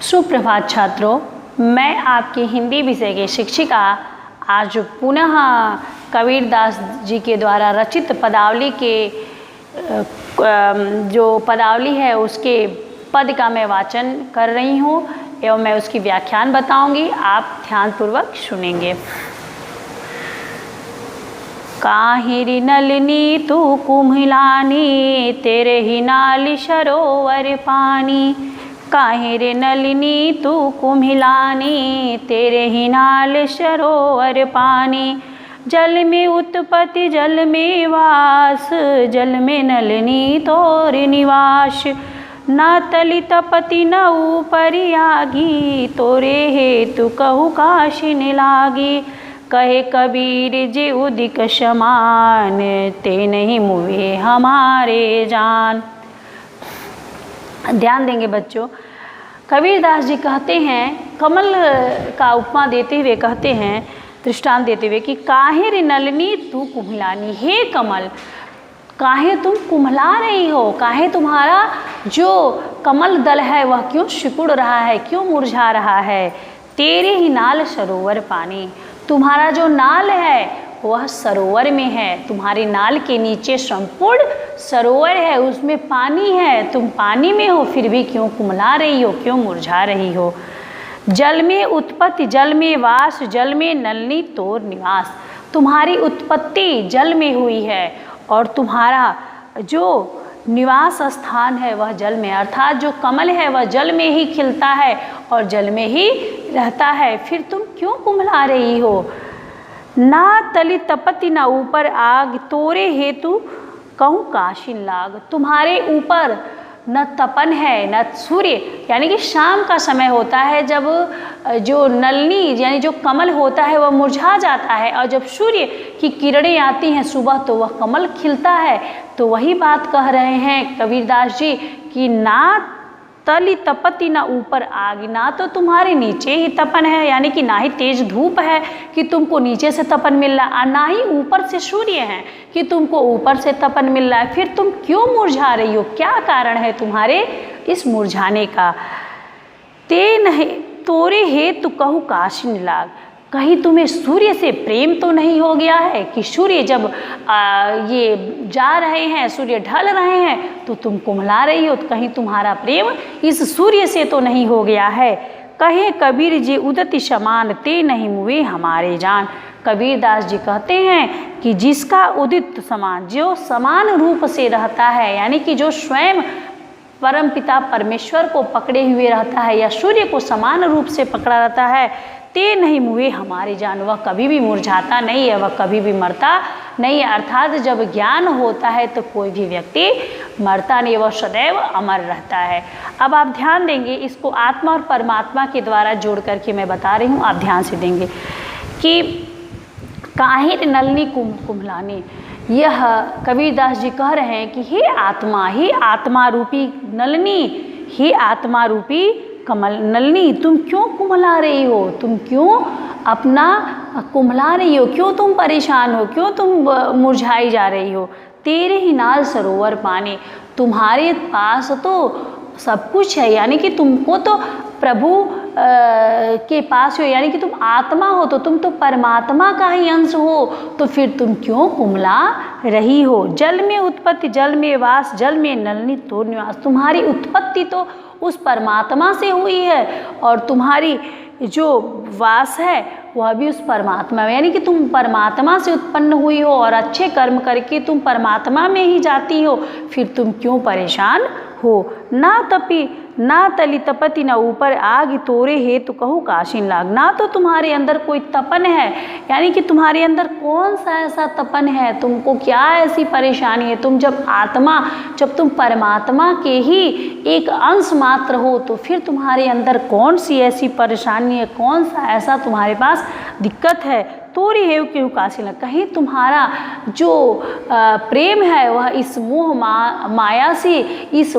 सुप्रभात छात्रों, मैं आपकी हिंदी विषय की शिक्षिका आज पुनः कबीरदास जी के द्वारा रचित पदावली के जो पदावली है उसके पद का मैं वाचन कर रही हूँ एवं मैं उसकी व्याख्यान बताऊंगी। आप ध्यानपूर्वक सुनेंगे। काहिरी नलिनी तू कुम्हिलानी, तेरे ही नाली सरोवर पानी। काहिरे नलिनी तू कुम्हिलानी, तेरे ही नाल सरोवर पानी। जल में उत्पत्ति जल में वास, जल में नलिनी तोर निवास। न तली तपति न ऊपरी आगी, तोरे हेतु कहु काशिन लागी। कहे कबीर जे उदिक समान, ते नहीं मुए हमारे जान। ध्यान देंगे बच्चों। कबीरदास जी कहते हैं, कमल का उपमा देते हुए कहते हैं, दृष्टांत देते हुए कि काहे रे नलिनी तू कुम्हिलानी। हे कमल, काहे तुम कुम्हला रही हो? काहे तुम्हारा जो कमल दल है वह क्यों सिकुड़ रहा है, क्यों मुरझा रहा है? तेरे ही नाल सरोवर पानी। तुम्हारा जो नाल है वह सरोवर में है। तुम्हारे नाल के नीचे संपूर्ण सरोवर है, उसमें पानी है। तुम पानी में हो फिर भी क्यों कुम्हला रही हो, क्यों मुरझा रही हो? जल में उत्पत्ति जल में वास, जल में नलिनी तोर निवास। तुम्हारी उत्पत्ति जल में हुई है और तुम्हारा जो निवास स्थान है वह जल में, अर्थात जो कमल है वह जल में ही खिलता है और जल में ही रहता है। फिर तुम क्यों कुम्हला रही हो? ना तली तपति ना ऊपर आग, तोरे हेतु कहूँ काशिन लाग। तुम्हारे ऊपर न तपन है न सूर्य, यानी कि शाम का समय होता है जब जो नलिनी यानी जो कमल होता है वह मुरझा जाता है, और जब सूर्य की किरणें आती हैं सुबह तो वह कमल खिलता है। तो वही बात कह रहे हैं कबीरदास जी कि ना तली तपति ना ऊपर आग, ना तो तुम्हारे नीचे ही तपन है, यानी कि ना ही तेज धूप है कि तुमको नीचे से तपन मिल रहा, और ना ही ऊपर से सूर्य है कि तुमको ऊपर से तपन मिल रहा है। फिर तुम क्यों मुरझा रही हो? क्या कारण है तुम्हारे इस मुरझाने का? ते नहीं तोरे हेतु कहु काशिन लाग। कहीं तुम्हें सूर्य से प्रेम तो नहीं हो गया है कि सूर्य जब ये जा रहे हैं, सूर्य ढल रहे हैं तो तुम कुम्हला रही हो? तो कहीं तुम्हारा प्रेम इस सूर्य से तो नहीं हो गया है? कहे कबीर जी उदति समान, ते नहीं मुए हमारे जान। कबीरदास जी कहते हैं कि जिसका उदित समान, जो समान रूप से रहता है, यानी कि जो स्वयं परमपिता परमेश्वर को पकड़े हुए रहता है या सूर्य को समान रूप से पकड़ा रहता है, ते नहीं मुए हमारे जान। वह कभी भी मुरझाता नहीं है, वह कभी भी मरता नहीं है। अर्थात जब ज्ञान होता है तो कोई भी व्यक्ति मरता नहीं, वह सदैव अमर रहता है। अब आप ध्यान देंगे, इसको आत्मा और परमात्मा के द्वारा जोड़ करके मैं बता रही हूँ, आप ध्यान से देंगे कि काहे नलिनी कुम्हलानी। यह कबीरदास जी कह रहे हैं कि हे आत्मा रूपी नलिनी, हे आत्मा रूपी कमल नलिनी, तुम क्यों कुम्हला रही हो? तुम क्यों अपना कुम्हला रही हो? क्यों तुम परेशान हो? क्यों तुम मुरझाई जा रही हो? तेरे ही नाल सरोवर पानी। तुम्हारे पास तो सब कुछ है, यानी कि तुमको तो प्रभु के पास हो, यानी कि तुम आत्मा हो, तो तुम तो परमात्मा का ही अंश हो, तो फिर तुम क्यों कुम्हला रही हो? जल में उत्पत्ति जल में वास, जल में नलिनी तोर निवास। तुम्हारी उत्पत्ति तो उस परमात्मा से हुई है और तुम्हारी जो वास है वह भी उस परमात्मा में, यानी कि तुम परमात्मा से उत्पन्न हुई हो और अच्छे कर्म करके तुम परमात्मा में ही जाती हो। फिर तुम क्यों परेशान हो? ना तली तपति ना ऊपर आग, तोरे हेतु कहु काशिन लाग। ना तो तुम्हारे अंदर कोई तपन है, यानी कि तुम्हारे अंदर कौन सा ऐसा तपन है, तुमको क्या ऐसी परेशानी है? तुम जब तुम परमात्मा के ही एक अंश मात्र हो तो फिर तुम्हारे अंदर कौन सी ऐसी परेशानी है, कौन सा ऐसा तुम्हारे पास दिक्कत है? तोरी हेव क्यों काशी लग। कहीं तुम्हारा जो प्रेम है वह इस मोह माया से, इस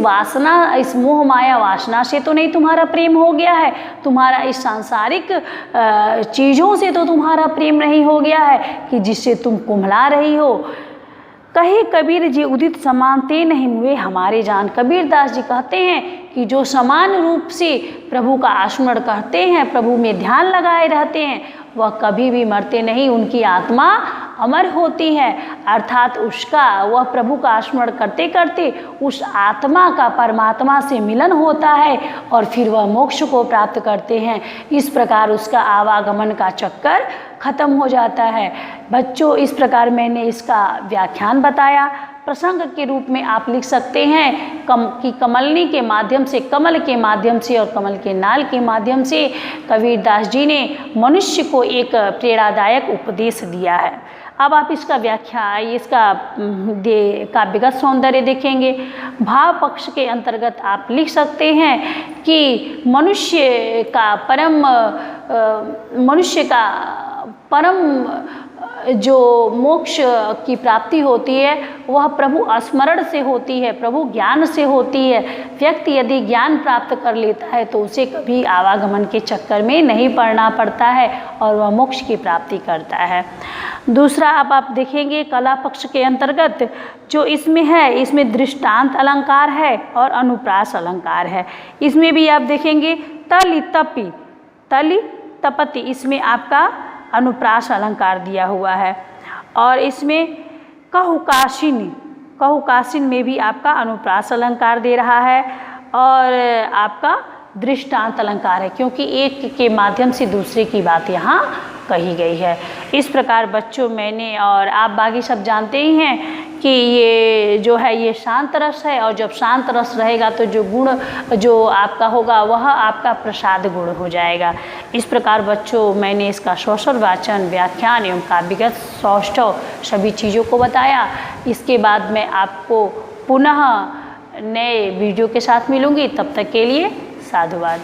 मोह माया वासना से तो नहीं तुम्हारा प्रेम हो गया है? तुम्हारा इस सांसारिक चीज़ों से तो तुम्हारा प्रेम नहीं हो गया है कि जिससे तुम कुम्हला रही हो? कहे कबीर जी उदित समान ते नहीं हुए हमारे जान। कबीर दास जी कहते हैं कि जो समान रूप से प्रभु का स्मरण करते हैं, प्रभु में ध्यान लगाए रहते हैं, वह कभी भी मरते नहीं, उनकी आत्मा अमर होती है। अर्थात वह प्रभु का स्मरण करते करते उस आत्मा का परमात्मा से मिलन होता है और फिर वह मोक्ष को प्राप्त करते हैं। इस प्रकार उसका आवागमन का चक्कर खत्म हो जाता है। बच्चों, इस प्रकार मैंने इसका व्याख्यान बताया। प्रसंग के रूप में आप लिख सकते हैं कि कमलनी के माध्यम से, कमल के माध्यम से और कमल के नाल के माध्यम से कबीर दास जी ने मनुष्य को एक प्रेरणादायक उपदेश दिया है। अब आप इसका काव्यगत सौंदर्य देखेंगे। भाव पक्ष के अंतर्गत आप लिख सकते हैं कि मनुष्य का परम जो मोक्ष की प्राप्ति होती है वह प्रभु स्मरण से होती है, प्रभु ज्ञान से होती है। व्यक्ति यदि ज्ञान प्राप्त कर लेता है तो उसे कभी आवागमन के चक्कर में नहीं पड़ना पड़ता है और वह मोक्ष की प्राप्ति करता है। दूसरा अब आप देखेंगे कला पक्ष के अंतर्गत जो इसमें है, इसमें दृष्टांत अलंकार है और अनुप्रास अलंकार है। इसमें भी आप देखेंगे तलि तपति, इसमें आपका अनुप्रास अलंकार दिया हुआ है। और इसमें कहुकाशिन में भी आपका अनुप्रास अलंकार दे रहा है और आपका दृष्टांत अलंकार है, क्योंकि एक के माध्यम से दूसरे की बात यहाँ कही गई है। इस प्रकार बच्चों मैंने और आप बाकी सब जानते ही हैं कि ये जो है ये शांत रस है, और जब शांत रस रहेगा तो जो गुण जो आपका होगा वह आपका प्रसाद गुण हो जाएगा। इस प्रकार बच्चों मैंने इसका श्रोत्र वाचन, व्याख्यान एवं काव्यगत सौष्ठव सभी चीज़ों को बताया। इसके बाद मैं आपको पुनः नए वीडियो के साथ मिलूँगी, तब तक के लिए साधुवाद।